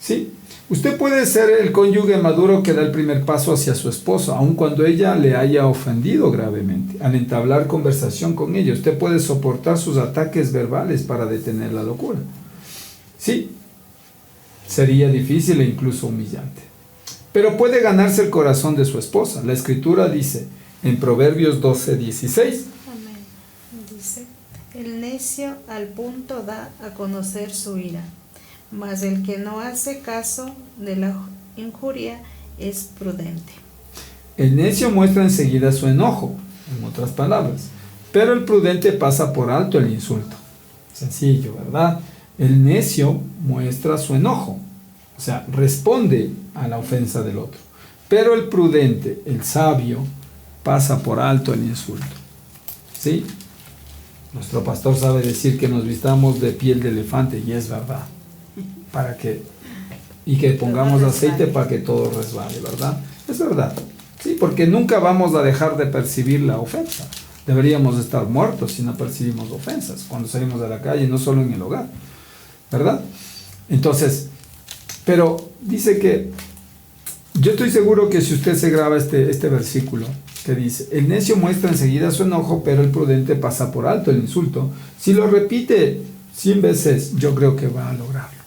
¿Sí? Usted puede ser el cónyuge maduro que da el primer paso hacia su esposa, aun cuando ella le haya ofendido gravemente. Al entablar conversación con ella, usted puede soportar sus ataques verbales para detener la locura. Sí, sería difícil e incluso humillante. Pero puede ganarse el corazón de su esposa. La Escritura dice en Proverbios 12:16. Amén. Dice, el necio al punto da a conocer su ira, mas el que no hace caso de la injuria es prudente. El necio muestra enseguida su enojo, en otras palabras, pero el prudente pasa por alto el insulto. Sencillo, ¿verdad? El necio muestra su enojo, o sea, responde a la ofensa del otro. Pero el prudente, el sabio, pasa por alto el insulto. ¿Sí? Nuestro pastor sabe decir que nos vistamos de piel de elefante, y es verdad. Y que pongamos aceite para que todo resbale, ¿verdad? Es verdad. Sí, porque nunca vamos a dejar de percibir la ofensa. Deberíamos estar muertos si no percibimos ofensas cuando salimos de la calle, no solo en el hogar, ¿verdad? Entonces, pero dice que, yo estoy seguro que si usted se graba este versículo que dice, el necio muestra enseguida su enojo, pero el prudente pasa por alto el insulto. Si lo repite 100 veces, yo creo que va a lograrlo.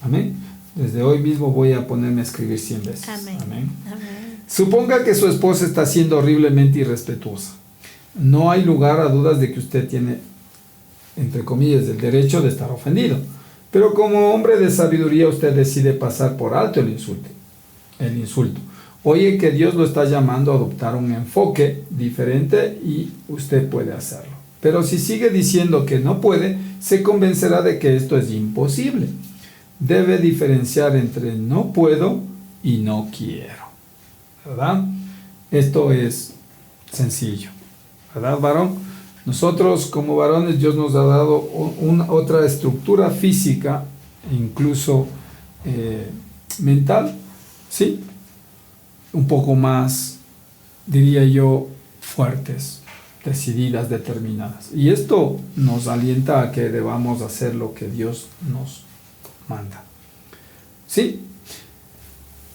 Amén. Desde hoy mismo voy a ponerme a escribir 100 veces. Amén. Amén. Amén. Suponga que su esposa está siendo horriblemente irrespetuosa. No hay lugar a dudas de que usted tiene, entre comillas, el derecho de estar ofendido. Pero como hombre de sabiduría, usted decide pasar por alto el insulto. Oye que Dios lo está llamando a adoptar un enfoque diferente y usted puede hacerlo. Pero si sigue diciendo que no puede, se convencerá de que esto es imposible. Debe diferenciar entre no puedo y no quiero, ¿verdad? Esto es sencillo, ¿verdad, varón? Nosotros como varones, Dios nos ha dado otra estructura física, incluso mental, ¿sí? Un poco más, diría yo, fuertes, decididas, determinadas. Y esto nos alienta a que debamos hacer lo que Dios nos manda. ¿Sí?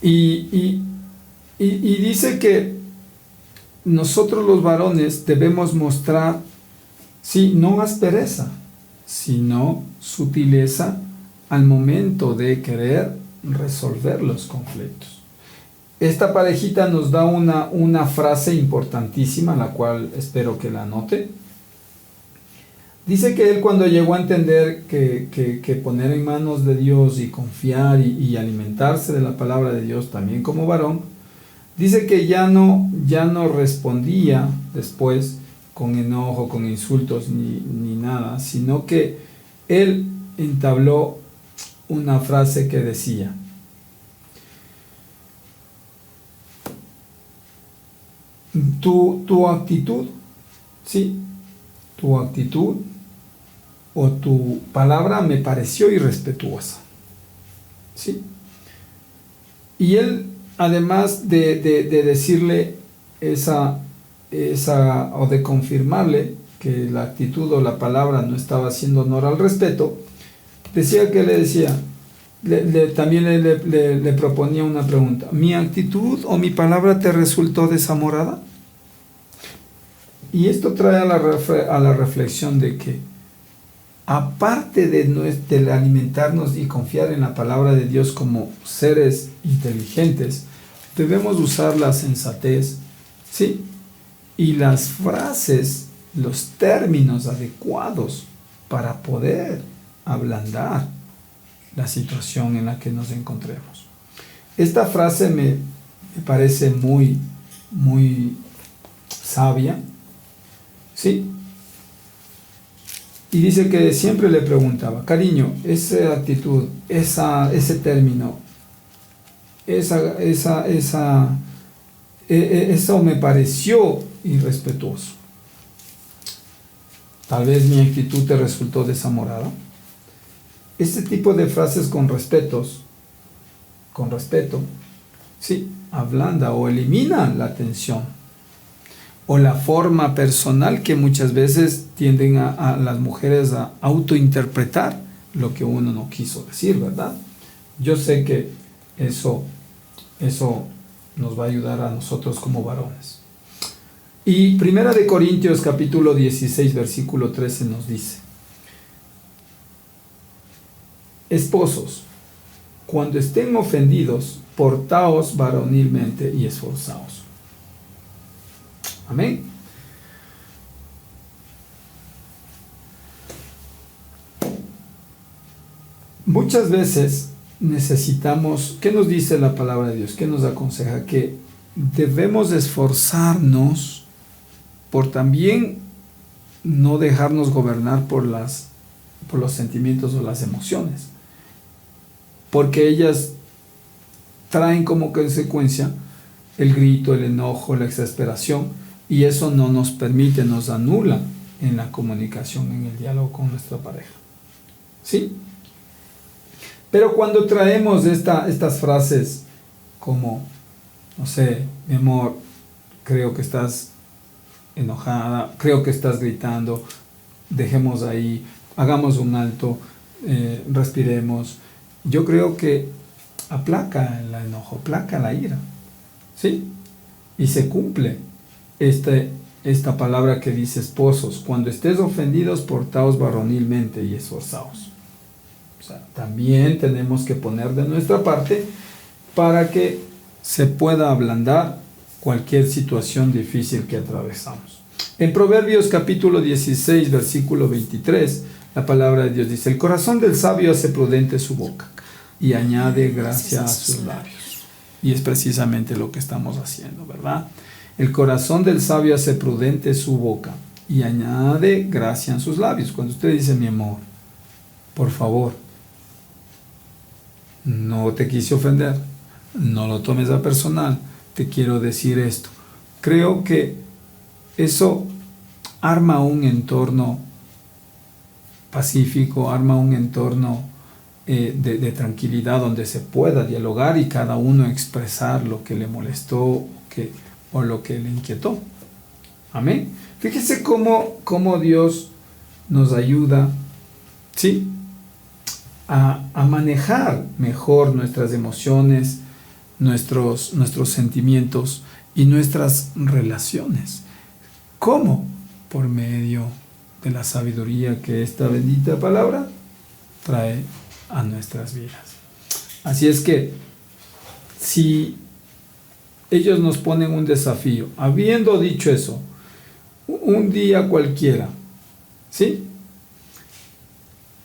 Y dice que nosotros los varones debemos mostrar, sí, no aspereza, sino sutileza al momento de querer resolver los conflictos. Esta parejita nos da una frase importantísima, la cual espero que la anote. Dice que él, cuando llegó a entender que poner en manos de Dios y confiar y alimentarse de la palabra de Dios también como varón, dice que ya no respondía después con enojo, con insultos ni nada, sino que él entabló una frase que decía: tu actitud, sí, tu actitud o tu palabra me pareció irrespetuosa, ¿sí? Y él, además de decirle esa o de confirmarle que la actitud o la palabra no estaba haciendo honor al respeto, decía que también le proponía una pregunta: ¿mi actitud o mi palabra te resultó desamorada? Y esto trae a la reflexión de que, aparte de alimentarnos y confiar en la palabra de Dios como seres inteligentes, debemos usar la sensatez, ¿sí? Y las frases, los términos adecuados para poder ablandar la situación en la que nos encontremos. Esta frase me parece muy, muy sabia, ¿sí? Y dice que siempre le preguntaba: cariño, esa actitud, ese término, eso me pareció irrespetuoso. Tal vez mi actitud te resultó desamorada. Este tipo de frases con respeto ¿sí? Ablanda o elimina la tensión. O la forma personal que muchas veces tienden a las mujeres a autointerpretar lo que uno no quiso decir, ¿verdad? Yo sé que eso nos va a ayudar a nosotros como varones. Y Primera de Corintios capítulo 16 versículo 13 nos dice: esposos, cuando estén ofendidos, portaos varonilmente y esforzaos. Amén. Muchas veces necesitamos, ¿qué nos dice la palabra de Dios? ¿Qué nos aconseja? Que debemos esforzarnos por también no dejarnos gobernar por los sentimientos o las emociones, porque ellas traen como consecuencia el grito, el enojo, la exasperación, y eso no nos permite, nos anula en la comunicación, en el diálogo con nuestra pareja. ¿Sí? Pero cuando traemos estas frases como, no sé, mi amor, creo que estás enojada, creo que estás gritando, dejemos ahí, hagamos un alto, respiremos. Yo creo que aplaca el enojo, aplaca la ira, ¿sí? Y se cumple esta palabra que dice: esposos, cuando estés ofendidos, portaos varonilmente y esforzaos. O sea, también tenemos que poner de nuestra parte para que se pueda ablandar cualquier situación difícil que atravesamos. En Proverbios capítulo 16, versículo 23, la palabra de Dios dice: el corazón del sabio hace prudente su boca y añade gracia a sus labios. Y es precisamente lo que estamos haciendo, ¿verdad? El corazón del sabio hace prudente su boca y añade gracia en sus labios. Cuando usted dice: mi amor, por favor, no te quise ofender, no lo tomes a personal, te quiero decir esto. Creo que eso arma un entorno pacífico, arma un entorno de tranquilidad donde se pueda dialogar y cada uno expresar lo que le molestó o lo que le inquietó. Amén. Fíjese cómo Dios nos ayuda, ¿sí?, a manejar mejor nuestras emociones, nuestros sentimientos y nuestras relaciones. ¿Cómo? Por medio de la sabiduría que esta bendita palabra trae a nuestras vidas. Así es que, si ellos nos ponen un desafío, habiendo dicho eso, un día cualquiera, ¿sí?,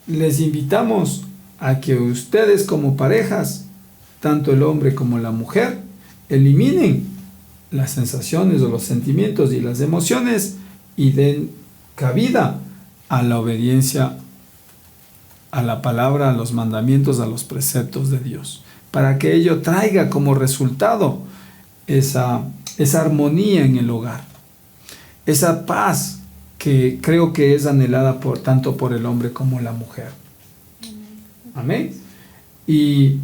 les invitamos a que ustedes como parejas, tanto el hombre como la mujer, eliminen las sensaciones o los sentimientos y las emociones y den cabida a la obediencia a la palabra, a los mandamientos, a los preceptos de Dios, para que ello traiga como resultado esa armonía en el hogar, esa paz que creo que es anhelada tanto por el hombre como la mujer. Amén. Y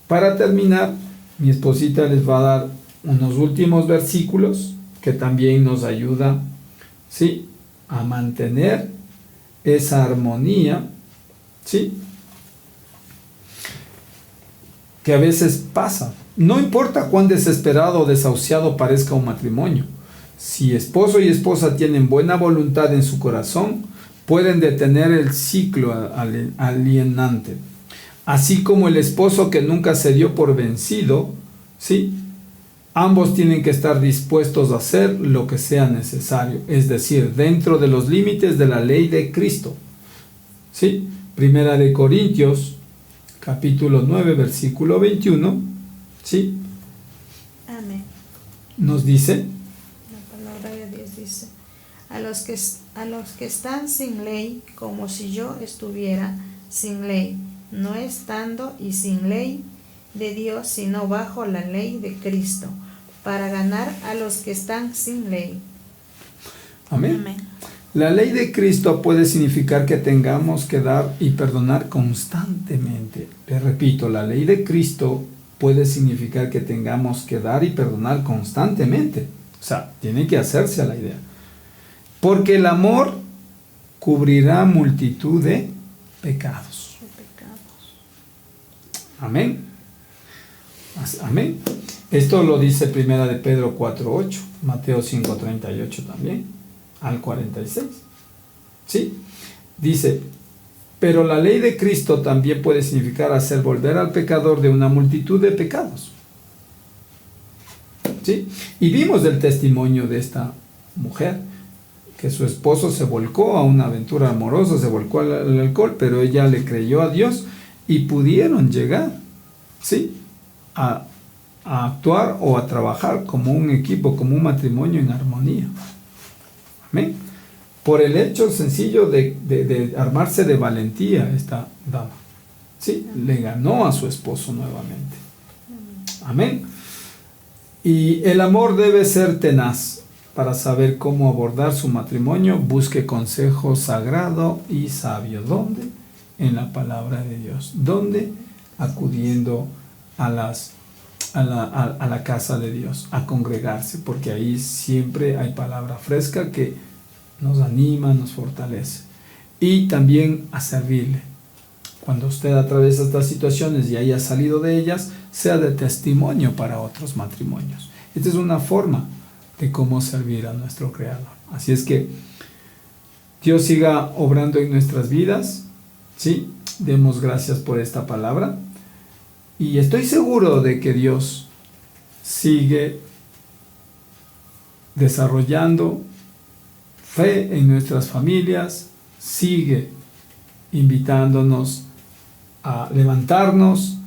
para terminar, mi esposita les va a dar unos últimos versículos que también nos ayuda, ¿sí?, a mantener esa armonía, ¿sí?, que a veces pasa. No importa cuán desesperado o desahuciado parezca un matrimonio, si esposo y esposa tienen buena voluntad en su corazón, pueden detener el ciclo alienante. Así como el esposo que nunca se dio por vencido, ¿sí?, ambos tienen que estar dispuestos a hacer lo que sea necesario, es decir, dentro de los límites de la ley de Cristo. ¿Sí? Primera de Corintios, capítulo 9, versículo 21, ¿sí?, amén, nos dice: la palabra de Dios dice: a los que están sin ley, como si yo estuviera sin ley, no estando y sin ley de Dios, sino bajo la ley de Cristo, para ganar a los que están sin ley. Amén. Amén. La ley de Cristo puede significar que tengamos que dar y perdonar constantemente. Les repito, la ley de Cristo puede significar que tengamos que dar y perdonar constantemente. O sea, tiene que hacerse a la idea. Porque el amor cubrirá multitud de pecados. Amén. Amén. Esto lo dice Primera de Pedro 4:8, Mateo 5:38 también, al 46. ¿Sí? Dice, pero la ley de Cristo también puede significar hacer volver al pecador de una multitud de pecados. ¿Sí? Y vimos el testimonio de esta mujer, que su esposo se volcó a una aventura amorosa, se volcó al alcohol, pero ella le creyó a Dios y pudieron llegar, ¿sí?, a actuar o a trabajar como un equipo, como un matrimonio en armonía. Amén. Por el hecho sencillo de armarse de valentía esta dama. ¿Sí? Le ganó a su esposo nuevamente. Amén. Y el amor debe ser tenaz. Para saber cómo abordar su matrimonio, busque consejo sagrado y sabio. ¿Dónde? En la palabra de Dios. ¿Dónde? Acudiendo a la casa de Dios, a congregarse, porque ahí siempre hay palabra fresca que nos anima, nos fortalece. Y también a servirle. Cuando usted atraviesa estas situaciones y haya salido de ellas, sea de testimonio para otros matrimonios. Esta es una forma de cómo servir a nuestro Creador. Así es que Dios siga obrando en nuestras vidas, ¿sí? Demos gracias por esta palabra. Y estoy seguro de que Dios sigue desarrollando fe en nuestras familias, sigue invitándonos a levantarnos,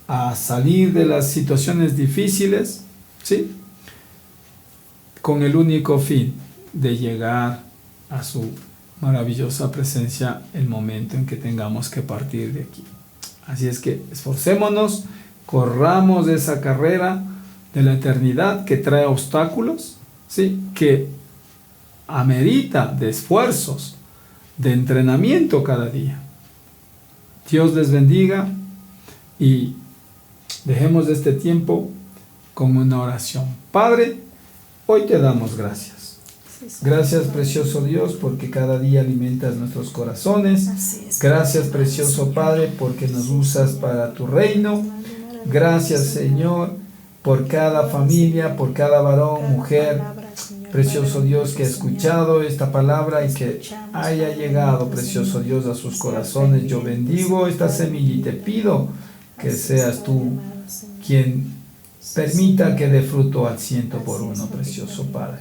a salir de las situaciones difíciles, ¿sí?, con el único fin de llegar a su maravillosa presencia el momento en que tengamos que partir de aquí. Así es que esforcémonos, corramos esa carrera de la eternidad que trae obstáculos, ¿sí?, que amerita de esfuerzos, de entrenamiento cada día. Dios les bendiga y dejemos este tiempo con una oración. Padre, hoy te damos gracias. Gracias, precioso Dios, porque cada día alimentas nuestros corazones. Gracias, precioso Padre, porque nos usas para tu reino. Gracias, Señor, por cada familia, por cada varón, mujer, precioso Dios, que ha escuchado esta palabra y que haya llegado, precioso Dios, a sus corazones. Yo bendigo esta semilla y te pido que seas tú quien permita que dé fruto al 100%, precioso Padre.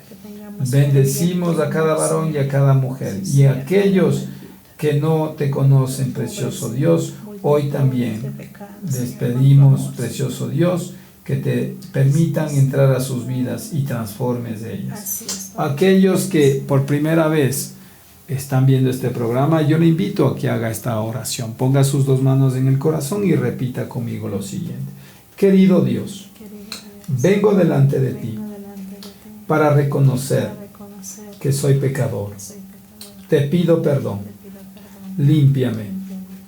Bendecimos a cada varón y a cada mujer, y a aquellos que no te conocen, precioso Dios, hoy también les pedimos, precioso Dios, que te permitan entrar a sus vidas y transformes ellas. Aquellos que por primera vez están viendo este programa, yo le invito a que haga esta oración. Ponga sus dos manos en el corazón y repita conmigo lo siguiente. Querido Dios, vengo delante de ti para reconocer que soy pecador. Te pido perdón. Límpiame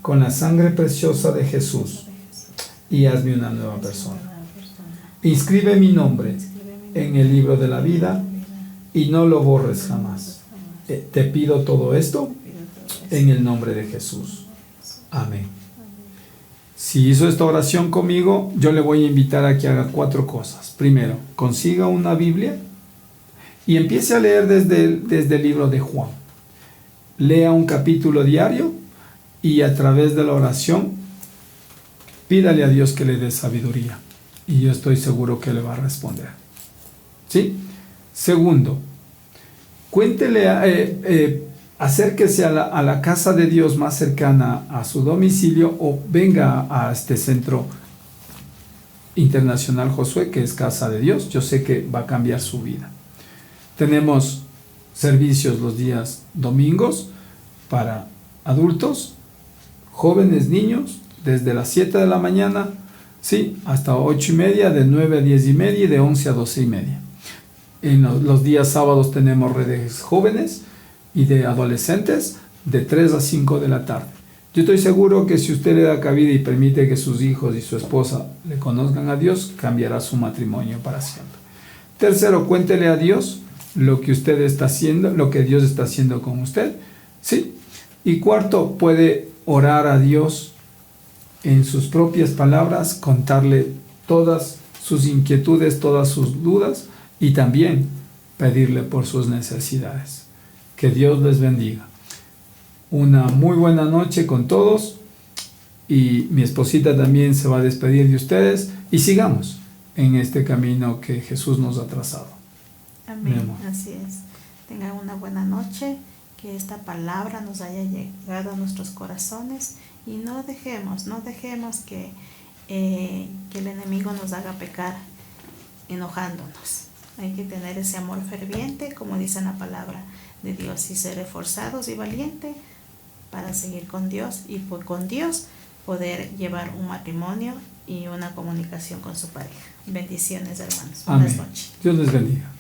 con la sangre preciosa de Jesús y hazme una nueva persona. Inscribe mi nombre en el libro de la vida y no lo borres jamás. Te pido todo esto en el nombre de Jesús. Amén. Si hizo esta oración conmigo, yo le voy a invitar a que haga 4 cosas. Primero, consiga una Biblia y empiece a leer desde el libro de Juan. Lea un capítulo diario y a través de la oración pídale a Dios que le dé sabiduría. Y yo estoy seguro que le va a responder. ¿Sí? Segundo, acérquese a la casa de Dios más cercana a su domicilio o venga a este centro internacional Josué, que es Casa de Dios. Yo sé que va a cambiar su vida. Tenemos servicios los días domingos para adultos, jóvenes, niños, desde las 7 de la mañana, sí, hasta 8:30, de 9 a 10:30 y de 11 a 12:30. En los días sábados tenemos redes jóvenes y de adolescentes de 3 a 5 de la tarde. Yo estoy seguro que si usted le da cabida y permite que sus hijos y su esposa le conozcan a Dios, cambiará su matrimonio para siempre. Tercero, cuéntele a Dios lo que usted está haciendo, lo que Dios está haciendo con usted. ¿Sí? Y cuarto, puede orar a Dios en sus propias palabras, contarle todas sus inquietudes, todas sus dudas y también pedirle por sus necesidades. Que Dios les bendiga. Una muy buena noche con todos y mi esposita también se va a despedir de ustedes y sigamos en este camino que Jesús nos ha trazado. Amén, así es. Tengan una buena noche, que esta palabra nos haya llegado a nuestros corazones y no dejemos que el enemigo nos haga pecar enojándonos. Hay que tener ese amor ferviente, como dice la palabra de Dios, y ser esforzados y valientes para seguir con Dios y con Dios poder llevar un matrimonio y una comunicación con su pareja. Bendiciones, hermanos. Amén. Buenas noches. Dios les bendiga.